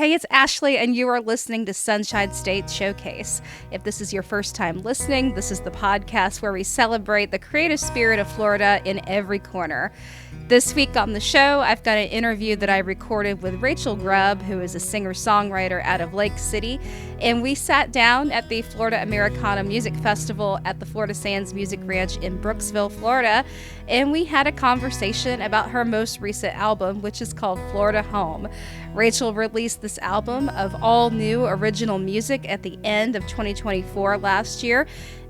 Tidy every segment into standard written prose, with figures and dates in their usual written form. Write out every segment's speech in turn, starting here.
Hey, it's Ashley, and you are listening to Sunshine State Showcase. If this is your first time listening, this is the podcast where we celebrate the creative spirit of Florida in every corner. This week on the show, I've got an interview that I recorded with Rachel Grubb, who is a singer-songwriter out of Lake City, and we sat down at the Florida Americana Music Festival at the Florida Sands Music Ranch in Brooksville, Florida, and we had a conversation about her most recent album, which is called Florida Home. Rachel released this album of all new original music at the end of 2024 last year,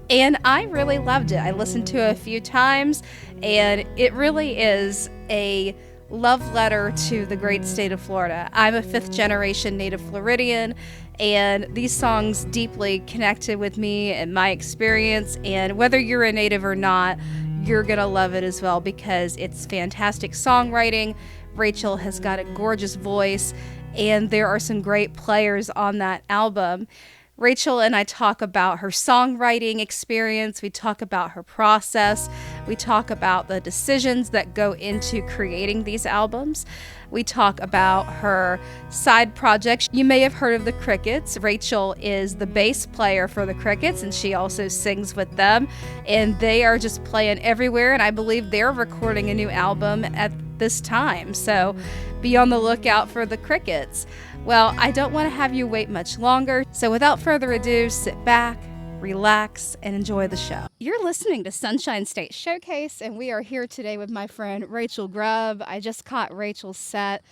and I really loved it. I listened to it a few times, and it really is a love letter to the great state of Florida. I'm a fifth-generation native Floridian, and these songs deeply connected with me and my experience, and whether you're a native or not, you're going to love it as well because it's fantastic songwriting. Rachel has got a gorgeous voice, and there are some great players on that album. Rachel and I talk about her songwriting experience. We talk about her process. We talk about the decisions that go into creating these albums. We talk about her side projects. You may have heard of the Krickets. Rachel is the bass player for the Krickets, and she also sings with them. And they are just playing everywhere, and I believe they're recording a new album at this time. So be on the lookout for the Krickets. Well, I don't want to have you wait much longer, so without further ado, sit back, relax, and enjoy the show. You're listening to Sunshine State Showcase, and we are here today with my friend Rachel Grubb. I just caught Rachel's set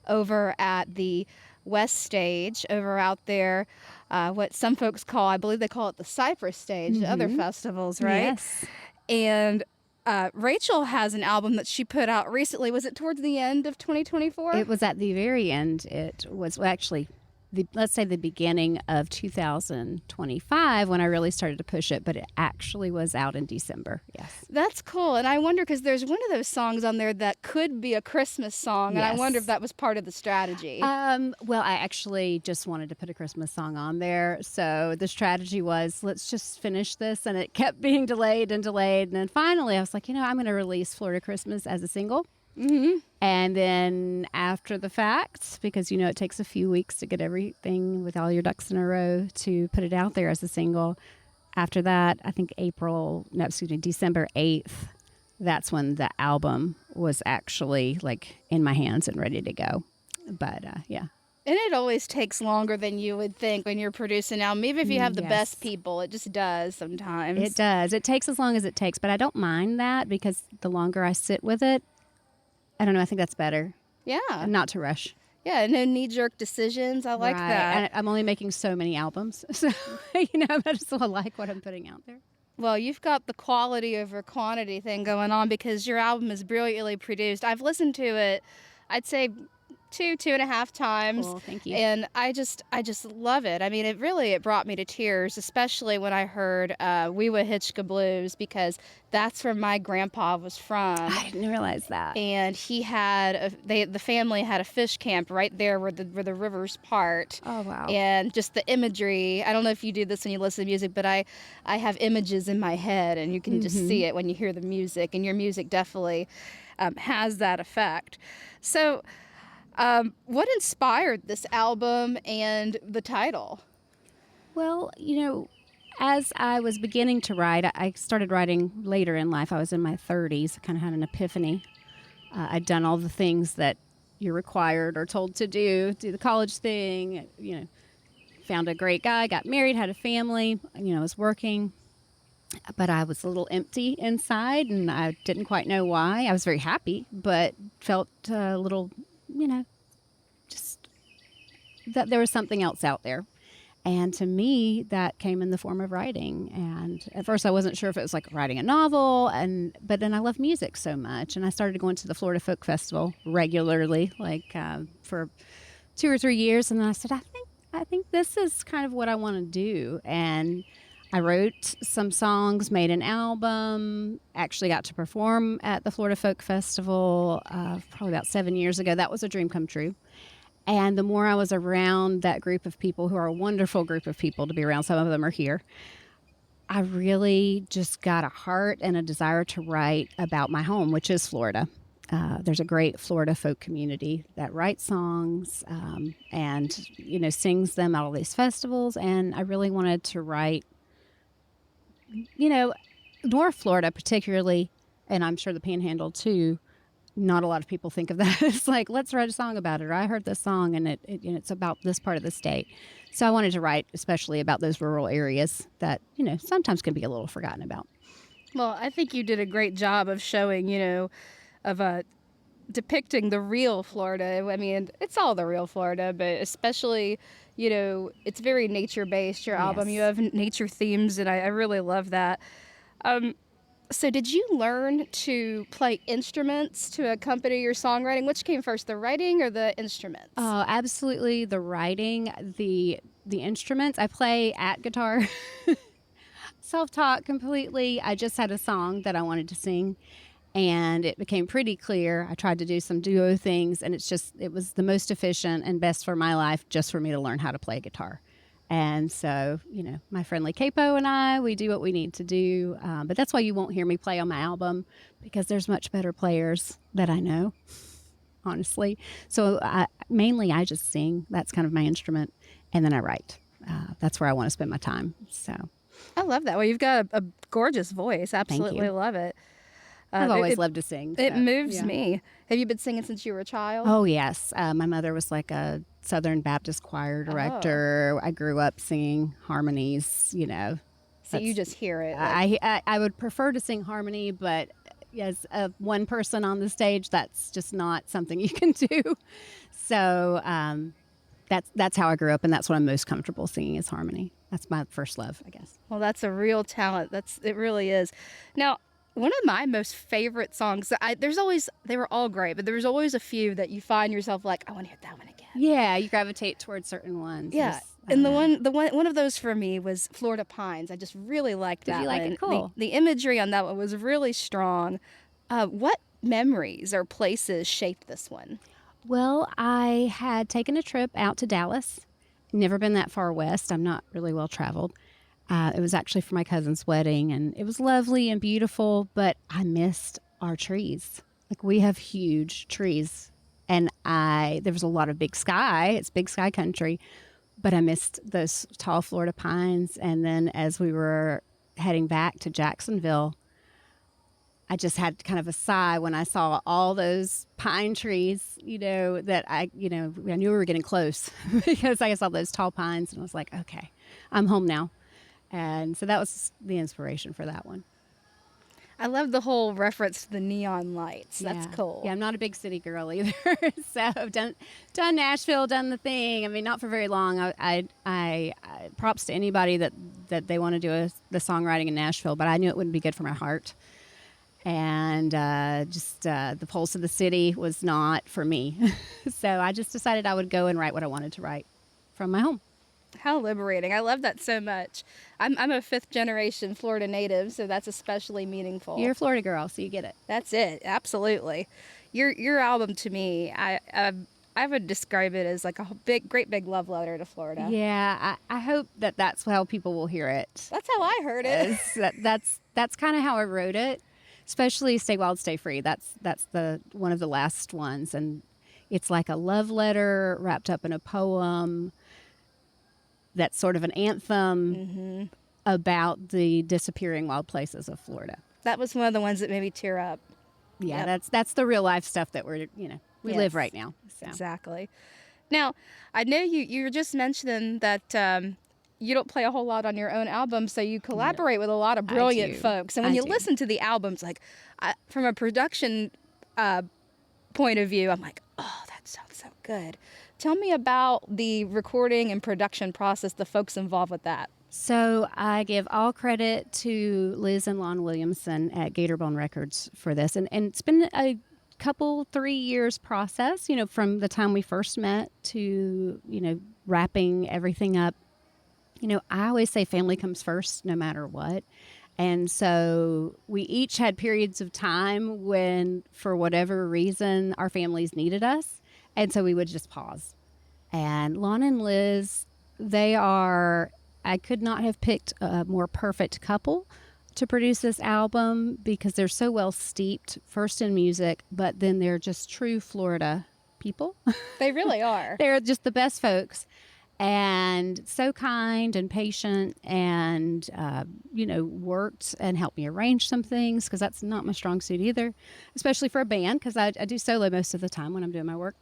over at the West Stage, over out there, what some folks call, I believe they call it the Cypress Stage, other festivals, right? Yes. And Rachel has an album that she put out recently. Was it towards the end of 2024? It was at the very end. It was actually, let's say the beginning of 2025 when I really started to push it, but it actually was out in December. Yes. That's cool. And I wonder, because there's one of those songs on there that could be a Christmas song, and I wonder if that was part of the strategy. Well, I actually just wanted to put a Christmas song on there. So the strategy was, let's just finish this. And it kept being delayed and delayed. And then finally I was like, I'm going to release Florida Christmas as a single. Mm-hmm. And then after the fact, because it takes a few weeks to get everything with all your ducks in a row to put it out there as a single. After that, I think December 8th, that's when the album was actually in my hands and ready to go. But yeah. And it always takes longer than you would think when you're producing an album. Even if you have the best people, it just does sometimes. It does. It takes as long as it takes, but I don't mind that because the longer I sit with it, I don't know. I think that's better. Yeah. Not to rush. Yeah, no knee-jerk decisions. I like that. And I'm only making so many albums. So, I just like what I'm putting out there. Well, you've got the quality over quantity thing going on because your album is brilliantly produced. I've listened to it, I'd say, 2.5 times. Cool, thank you. And I just love it. I mean, it brought me to tears, especially when I heard We Wa Hitchka Blues, because that's where my grandpa was from. I didn't realize that. And he had the family had a fish camp right there where the rivers part. Oh wow! And just the imagery. I don't know if you do this when you listen to music, but I have images in my head, and you can just see it when you hear the music. And your music definitely has that effect. So. What inspired this album and the title? Well, as I was beginning to write, I started writing later in life. I was in my 30s. I kind of had an epiphany. I'd done all the things that you're required or told to do the college thing, found a great guy, got married, had a family, was working. But I was a little empty inside, and I didn't quite know why. I was very happy, but felt a little... just that there was something else out there. And to me, that came in the form of writing. And at first I wasn't sure if it was like writing a novel, but then I love music so much. And I started going to the Florida Folk Festival regularly, for 2 or 3 years. And then I said, I think this is kind of what I want to do. And I wrote some songs, made an album, actually got to perform at the Florida Folk Festival probably about 7 years ago. That was a dream come true. And the more I was around that group of people, who are a wonderful group of people to be around, some of them are here, I really just got a heart and a desire to write about my home, which is Florida. There's a great Florida folk community that writes songs and, sings them at all these festivals. And I really wanted to write, North Florida particularly, and I'm sure the Panhandle too. Not a lot of people think of that. It's like, let's write a song about it. Or I heard this song and it's about this part of the state. So I wanted to write especially about those rural areas that, sometimes can be a little forgotten about. Well, I think you did a great job of showing, depicting the real Florida. I mean, it's all the real Florida, but especially, it's very nature-based, your album. Yes. You have nature themes, and I really love that. So did you learn to play instruments to accompany your songwriting? Which came first, the writing or the instruments? Oh, absolutely. The writing, the instruments. I play at guitar. Self-taught completely. I just had a song that I wanted to sing, and it became pretty clear. I tried to do some duo things, and it was the most efficient and best for my life just for me to learn how to play guitar. And so, my friendly Capo and I, we do what we need to do. But that's why you won't hear me play on my album, because there's much better players that I know, honestly. So mainly I just sing. That's kind of my instrument. And then I write. That's where I want to spend my time. So I love that. Well, you've got a gorgeous voice. Absolutely love it. I've always loved to sing. It moves me. Have you been singing since you were a child? Oh, yes. My mother was like a Southern Baptist choir director. I grew up singing harmonies, So you just hear it. I would prefer to sing harmony, but as one person on the stage, that's just not something you can do. So that's how I grew up, and that's what I'm most comfortable singing is harmony. That's my first love, I guess. Well, that's a real talent. It really is. Now, one of my most favorite songs, they were all great, but there was always a few that you find yourself like, I want to hear that one again. Yeah, you gravitate towards certain ones. Yeah. And one of those for me was Florida Pines. I just really liked that. Did you like one. it? Cool. The imagery on that one was really strong. What memories or places shaped this one? Well, I had taken a trip out to Dallas. Never been that far west. I'm not really well traveled. It was actually for my cousin's wedding, and it was lovely and beautiful, but I missed our trees. Like, we have huge trees, and there was a lot of big sky. It's big sky country, but I missed those tall Florida pines. And then as we were heading back to Jacksonville, I just had kind of a sigh when I saw all those pine trees, that I knew we were getting close because I saw those tall pines, and I was like, okay, I'm home now. And so that was the inspiration for that one. I love the whole reference to the neon lights. That's cool. Yeah, I'm not a big city girl either. So I've done Nashville, done the thing. I mean, not for very long. I props to anybody that they want to do the songwriting in Nashville, but I knew it wouldn't be good for my heart. And the pulse of the city was not for me. So I just decided I would go and write what I wanted to write from my home. How liberating. I love that so much. I'm a fifth generation Florida native, so that's especially meaningful. You're a Florida girl, so you get it. That's it. Absolutely. Your album to me, I would describe it as like a great big love letter to Florida. Yeah, I hope that's how people will hear it. That's how I heard it. That's kind of how I wrote it, especially Stay Wild, Stay Free. That's the one of the last ones, and it's like a love letter wrapped up in a poem. That's sort of an anthem about the disappearing wild places of Florida. That was one of the ones that made me tear up. Yeah, yep. That's the real life stuff that we live right now. So. Exactly. Now, I know you were just mentioning that you don't play a whole lot on your own album, so you collaborate with a lot of brilliant folks. And when you listen to the albums, like from a production point of view, I'm like, oh, that sounds so good. Tell me about the recording and production process, the folks involved with that. So I give all credit to Liz and Lon Williamson at Gatorbone Records for this. And it's been a 3 years process, from the time we first met to, wrapping everything up. I always say family comes first no matter what. And so we each had periods of time when, for whatever reason, our families needed us. And so we would just pause. And Lon and Liz, I could not have picked a more perfect couple. to produce this album because they're so well steeped, first in music, but then they're just true Florida people. They really are. They're just the best folks and so kind and patient and, worked and helped me arrange some things because that's not my strong suit either, especially for a band because I do solo most of the time when I'm doing my work.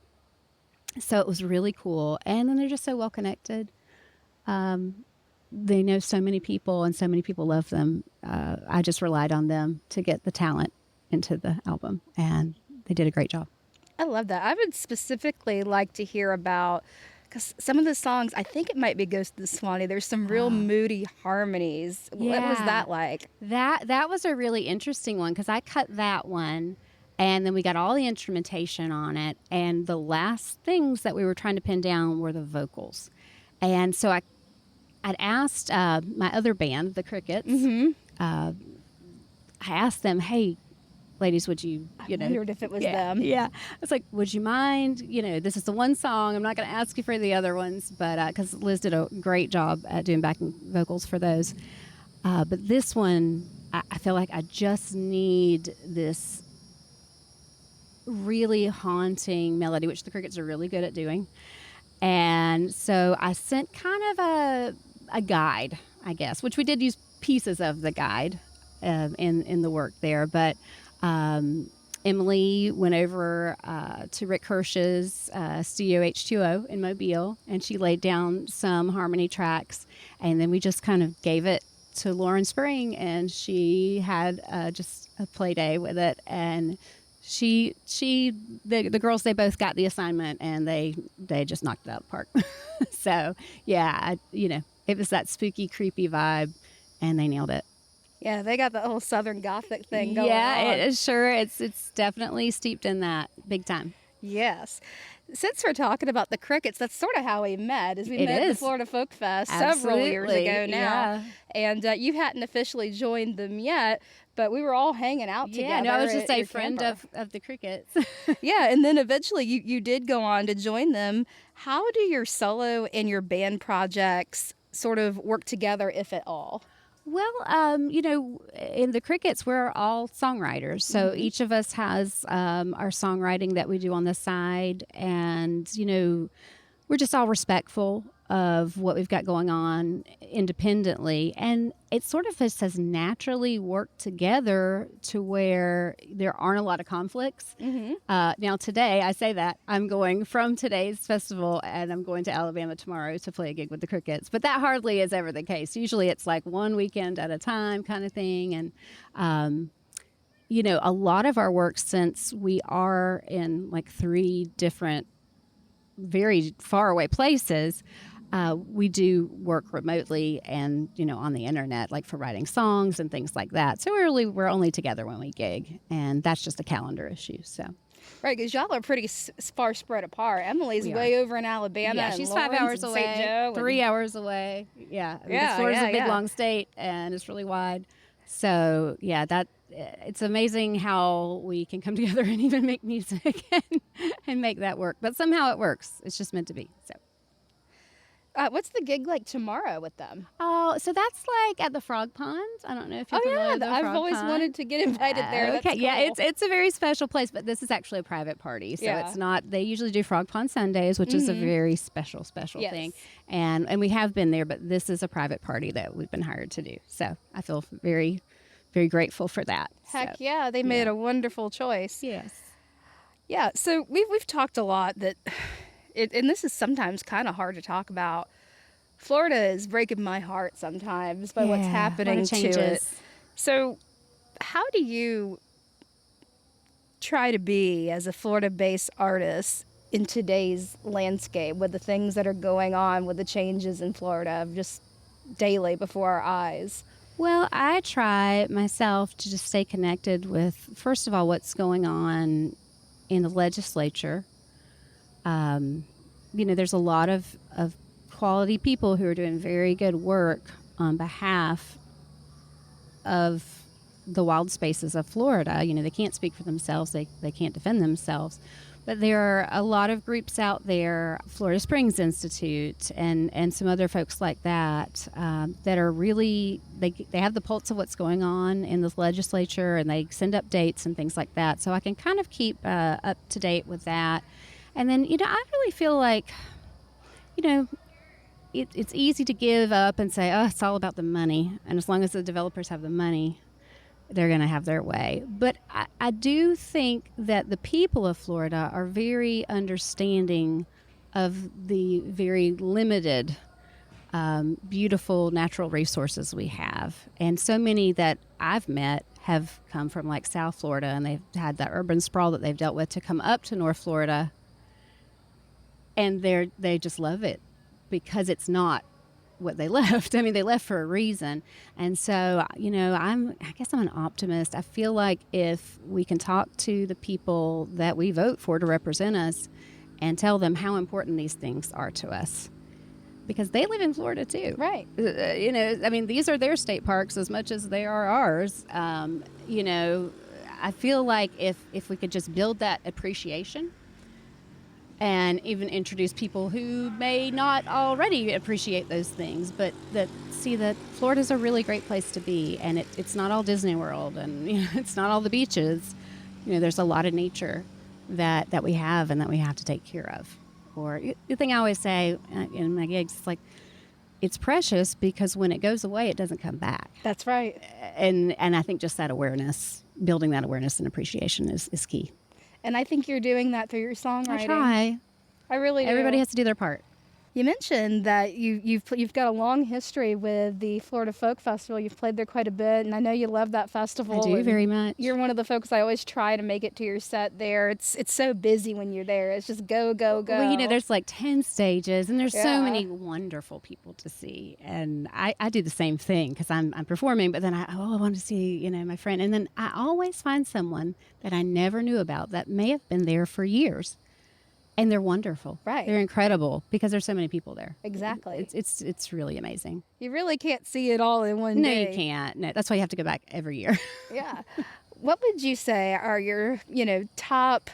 So it was really cool. And then they're just so well connected. They know so many people and so many people love them. I just relied on them to get the talent into the album, and they did a great job. I love that. I would specifically like to hear about, because some of the songs, I think it might be Ghost of the Swanee. There's some real moody harmonies. Yeah. What was that like? That was a really interesting one because I cut that one, and then we got all the instrumentation on it, and the last things that we were trying to pin down were the vocals. And so I'd asked my other band, the Krickets, I asked them, hey, ladies, would you I wondered if it was them. Yeah. I was like, would you mind, this is the one song. I'm not going to ask you for the other ones, but because Liz did a great job at doing backing vocals for those. But this one, I feel like I just need this really haunting melody, which the Krickets are really good at doing. And so I sent kind of a guide, I guess, which we did use pieces of the guide in the work there. But Emily went over to Rick Hirsch's Studio H2O in Mobile, and she laid down some harmony tracks. And then we just kind of gave it to Lauren Spring, and she had just a play day with it. And the girls, they both got the assignment, and they just knocked it out of the park. So yeah, it was that spooky, creepy vibe, and they nailed it. Yeah, they got the whole Southern Gothic thing going on. Yeah, it's definitely steeped in that big time. Yes. Since we're talking about the Krickets, that's sort of how we met. Is we met at the Florida Folk Fest several years ago now. Yeah. And you hadn't officially joined them yet, but we were all hanging out together. Yeah, no, I was just a friend camper. of the Krickets. Yeah, and then eventually you did go on to join them. How do your solo and your band projects sort of work together, if at all? Well, in the Krickets, we're all songwriters. So each of us has our songwriting that we do on the side. And, we're just all respectful of what we've got going on independently. And it sort of just has naturally worked together to where there aren't a lot of conflicts. Now, today, I say that I'm going from today's festival and I'm going to Alabama tomorrow to play a gig with the Krickets. But that hardly is ever the case. Usually it's like one weekend at a time kind of thing. And, a lot of our work, since we are in like 3 different very far away places, we do work remotely and, on the internet, like for writing songs and things like that. So we're only together when we gig, and that's just a calendar issue. So. Right, because y'all are pretty far spread apart. Emily's way over in Alabama. Yeah, she's 5 hours away, St. Joe 3 hours away. Yeah, Florida's a big, long state, and it's really wide. So, yeah, it's amazing how we can come together and even make music and make that work. But somehow it works. It's just meant to be. So. What's the gig like tomorrow with them? Oh, so that's like at the Frog Pond. I don't know if you're familiar with the Frog I've always Pond. wanted to get invited there. Okay, That's cool. Yeah, it's a very special place, but this is actually a private party, so it's not. They usually do Frog Pond Sundays, which is a very special thing, and we have been there, but this is a private party that we've been hired to do. So I feel very, very grateful for that. Heck yeah, they made a wonderful choice. Yes. Yeah, so we've talked a lot that. And this is sometimes kind of hard to talk about. Florida is breaking my heart sometimes by what's happening to it. So how do you try to be, as a Florida-based artist, in today's landscape with the things that are going on, with the changes in Florida just daily before our eyes? Well, I try myself to just stay connected with, first of all, what's going on in the legislature. There's a lot of quality people who are doing very good work on behalf of the wild spaces of Florida. They can't speak for themselves. They can't defend themselves. But there are a lot of groups out there, Florida Springs Institute and some other folks like that, that are really, they have the pulse of what's going on in the legislature, and they send updates and things like that. So I can kind of keep up to date with that. And then, I really feel like, it's easy to give up and say, oh, it's all about the money. And as long as the developers have the money, they're going to have their way. But I do think that the people of Florida are very understanding of the very limited, beautiful natural resources we have. And so many that I've met have come from like South Florida, and they've had that urban sprawl that they've dealt with to come up to North Florida. And they just love it because it's not what they left. I mean, they left for a reason. And so, I guess I'm an optimist. I feel like if we can talk to the people that we vote for to represent us and tell them how important these things are to us, because they live in Florida too. Right. These are their state parks as much as they are ours. I feel like if we could just build that appreciation and even introduce people who may not already appreciate those things, but that see that Florida's a really great place to be, and it's not all Disney World, and it's not all the beaches. There's a lot of nature that we have and that we have to take care of. Or the thing I always say in my gigs, it's like, it's precious because when it goes away, it doesn't come back. That's right. And I think just that awareness, building that awareness and appreciation is key. And I think you're doing that through your songwriting. I try. I really do. Everybody has to do their part. You mentioned that you've got a long history with the Florida Folk Festival. You've played there quite a bit, and I know you love that festival. I do very much. You're one of the folks I always try to make it to your set there. It's so busy when you're there. It's just go, go, go. Well, there's like 10 stages, and there's so many wonderful people to see. And I do the same thing because I'm performing, but then I want to see, my friend. And then I always find someone that I never knew about that may have been there for years. And they're wonderful. Right. They're incredible because there's so many people there. Exactly. It's really amazing. You really can't see it all in one day. No, you can't. No, that's why you have to go back every year. Yeah. What would you say are your, top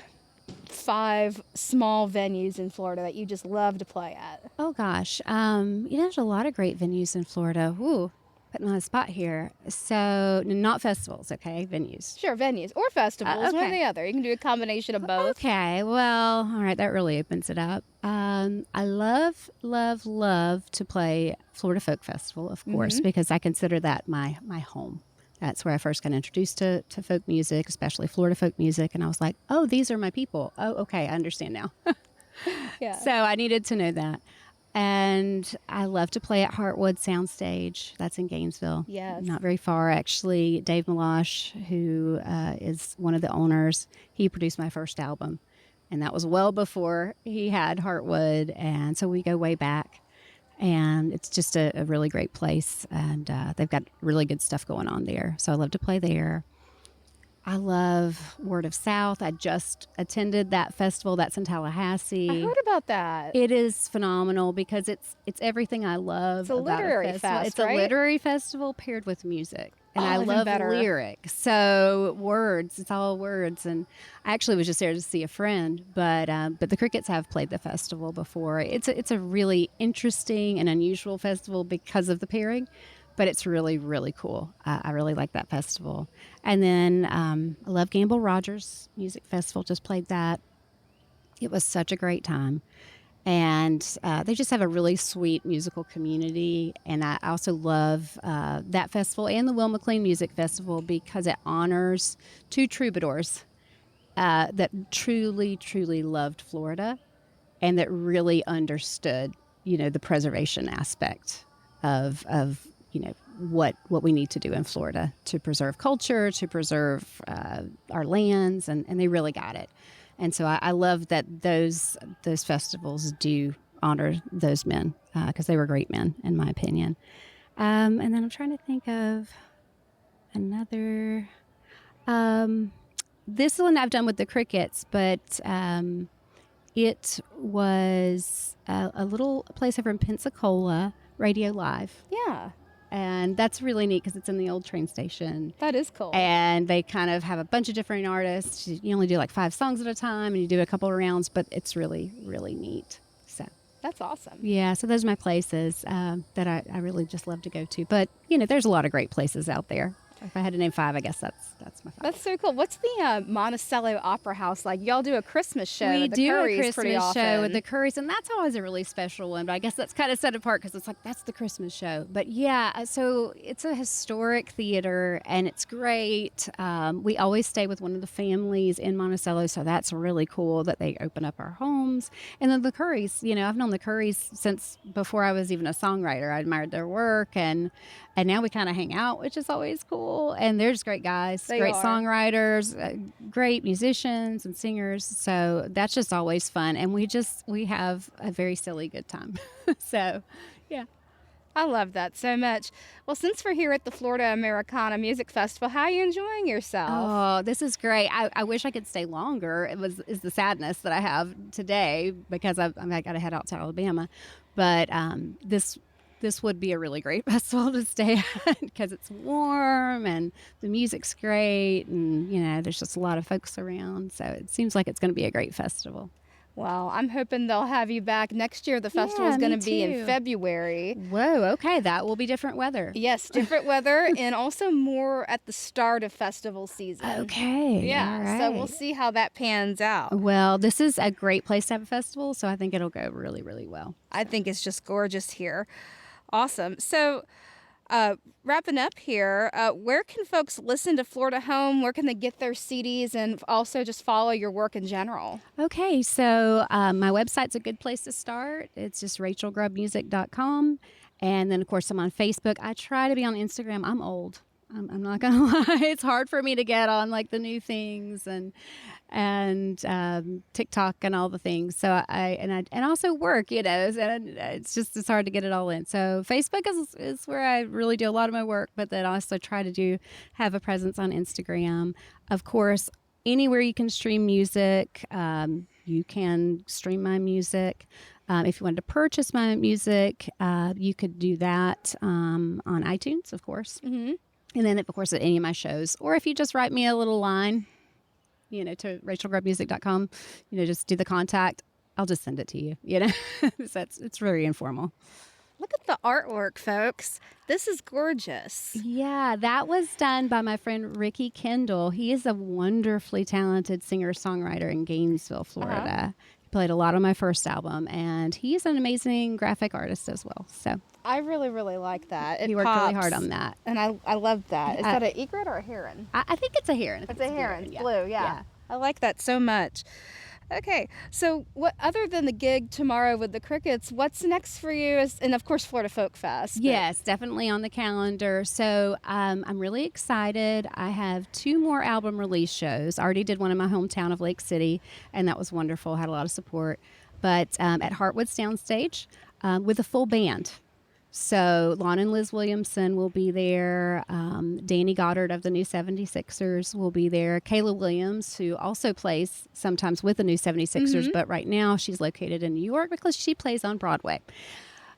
5 small venues in Florida that you just love to play at? Oh, gosh. There's a lot of great venues in Florida. Ooh, putting me on the spot here. So, not festivals, okay? Venues. Sure, venues or festivals, okay. one or the other. You can do a combination of both. Okay, well, all right, that really opens it up. I love, love, love to play Florida Folk Festival, of course, because I consider that my home. That's where I first got introduced to folk music, especially Florida folk music, and I was like, oh, these are my people. Oh, okay, I understand now. Yeah. So I needed to know that. And I love to play at Heartwood Soundstage. That's in Gainesville. Yes. Not very far, actually. Dave Malash, who is one of the owners, he produced my first album. And that was well before he had Heartwood. And so we go way back. And it's just a really great place. And they've got really good stuff going on there. So I love to play there. I love Word of South. I just attended that festival. That's in Tallahassee. I heard about that. It is phenomenal because it's everything I love. It's a literary fest, It's a literary festival paired with music. And I even love better. lyrics. So words, it's all words. And I actually was just there to see a friend, but the Krickets have played the festival before. It's a really interesting and unusual festival because of the pairing. But it's really, really cool. I really like that festival. And then I love Gamble Rogers Music Festival. Just played that. It was such a great time. And they just have a really sweet musical community. And I also love that festival and the Will McLean Music Festival because it honors 2 troubadours that truly, truly loved Florida and that really understood, the preservation aspect of what we need to do in Florida to preserve culture, to preserve our lands, and they really got it. And so I love that those festivals do honor those men because they were great men, in my opinion. And then I'm trying to think of another. This one I've done with the Krickets, but it was a little place over in Pensacola, Radio Live. Yeah. And that's really neat because it's in the old train station. That is cool. And they kind of have a bunch of different artists. You only do like 5 songs at a time, and you do a couple of rounds, but it's really, really neat. So that's awesome. yeah, so those are my places that I really just love to go to. But, there's a lot of great places out there. If I had to name 5, I guess that's my 5. That's so cool. What's the Monticello Opera House like? Y'all do a Christmas show. We with the do Currys a Christmas pretty often. show with the Currys, and that's always a really special one. But I guess that's kind of set apart because it's like that's the Christmas show. But yeah, so it's a historic theater, and it's great. We always stay with one of the families in Monticello, so that's really cool that they open up our homes. And then the Currys, I've known the Currys since before I was even a songwriter. I admired their work, and now we kind of hang out, which is always cool. And they're just great guys, great songwriters, great musicians and singers. So that's just always fun. And we have a very silly good time. So, yeah. I love that so much. Well, since we're here at the Florida Americana Music Festival, how are you enjoying yourself? Oh, this is great. I wish I could stay longer. Is the sadness that I have today because I got to head out to Alabama. But this would be a really great festival to stay at because it's warm and the music's great and, there's just a lot of folks around. So it seems like it's going to be a great festival. Well, I'm hoping they'll have you back next year. The festival is going to be in February. Whoa, okay. That will be different weather. Yes, different weather and also more at the start of festival season. Okay. Yeah, right. So we'll see how that pans out. Well, this is a great place to have a festival, so I think it'll go really, really well. I think it's just gorgeous here. Awesome. So wrapping up here, where can folks listen to Florida Home? Where can they get their CDs and also just follow your work in general? Okay, so my website's a good place to start. It's just rachelgrubbmusic.com. And then, of course, I'm on Facebook. I try to be on Instagram. I'm old. I'm not gonna lie. It's hard for me to get on like the new things and TikTok and all the things. So I also work, and it's hard to get it all in. So Facebook is where I really do a lot of my work, but then also try to have a presence on Instagram. Of course, anywhere you can stream music, you can stream my music. If you wanted to purchase my music, you could do that on iTunes, of course. Mm-hmm. And then, of course, at any of my shows. Or if you just write me a little line, to rachelgrubbmusic.com, just do the contact. I'll just send it to you, So it's very informal. Look at the artwork, folks. This is gorgeous. Yeah, that was done by my friend Ricky Kendall. He is a wonderfully talented singer-songwriter in Gainesville, Florida. Uh-huh. He played a lot on my first album, and he's an amazing graphic artist as well. So I really, really like that. He worked really hard on that. And I love that. Is that an egret or a heron? I think it's a heron. It's a heron. It's blue, yeah. I like that so much. Okay, so what other than the gig tomorrow with the Krickets, what's next for you? And of course, Florida Folk Fest. Yes, definitely on the calendar. So I'm really excited. I have 2 more album release shows. I already did one in my hometown of Lake City, and that was wonderful. Had a lot of support. But at Heartwood's Downstage with a full band. So Lon and Liz Williamson will be there. Danny Goddard of the New 76ers will be there. Kayla Williams, who also plays sometimes with the New 76ers, but right now she's located in New York because she plays on Broadway.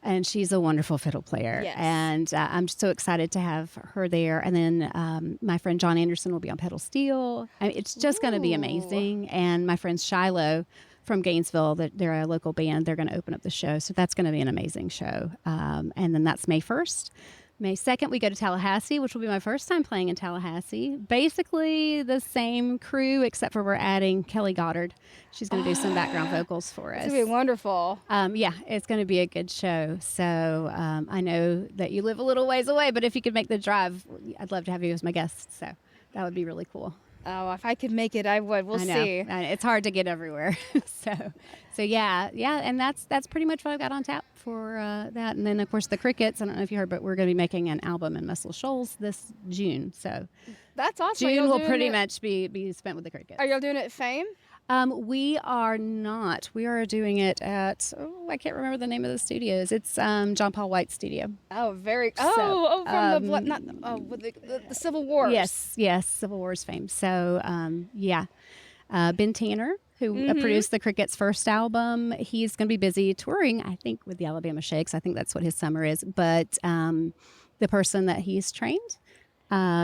And she's a wonderful fiddle player. Yes. And I'm so excited to have her there. And then my friend John Anderson will be on pedal steel. I mean, it's just going to be amazing. And my friend Shiloh from Gainesville, they're a local band. They're going to open up the show. So that's going to be an amazing show. And then that's May 1st. May 2nd, we go to Tallahassee, which will be my first time playing in Tallahassee. Basically the same crew, except for we're adding Kelly Goddard. She's going to do some background vocals for us. It's going to be wonderful. Yeah, it's going to be a good show. So I know that you live a little ways away, but if you could make the drive, I'd love to have you as my guest. So that would be really cool. Oh, if I could make it, I would. We'll see. It's hard to get everywhere. so yeah, and that's pretty much what I've got on tap for that. And then of course the Krickets. I don't know if you heard, but we're going to be making an album in Muscle Shoals this June. So that's awesome. June will pretty much be spent with the Krickets. Are y'all doing it at Fame? We are not. We are doing it at, I can't remember the name of the studios. It's John Paul White's studio. Oh, from the Civil Wars. Yes, Civil Wars fame. So, Ben Tanner, who produced the Krickets' first album, he's going to be busy touring, I think, with the Alabama Shakes. I think that's what his summer is. But the person that he's trained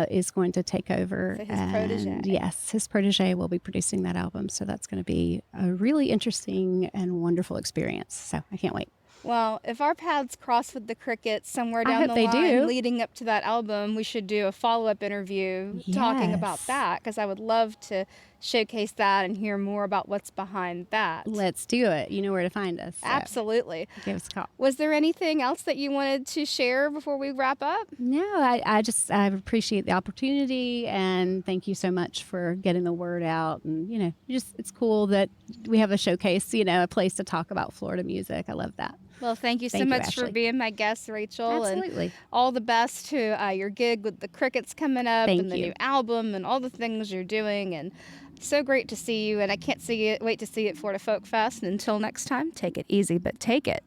is going to take over. So his protege. Yes, his protege will be producing that album. So that's going to be a really interesting and wonderful experience. So I can't wait. Well, if our paths cross with the Krickets somewhere I down hope the they line do. leading up to that album, we should do a follow-up interview talking about Yes. that, because I would love to showcase that and hear more about what's behind that. Let's do it. You know where to find us. So Absolutely. give us a call. Was there anything else that you wanted to share before we wrap up? No, I appreciate the opportunity, and thank you so much for getting the word out. And, it's cool that we have a showcase, a place to talk about Florida music. I love that. Well, thank you so Thank you, much for Ashley. being my guest, Rachel. Absolutely. And all the best to your gig with the Krickets coming up Thank and the you. new album and all the things you're doing. And so great to see you. And I can't wait to see you at Florida Folk Fest. And until next time, take it easy, but take it.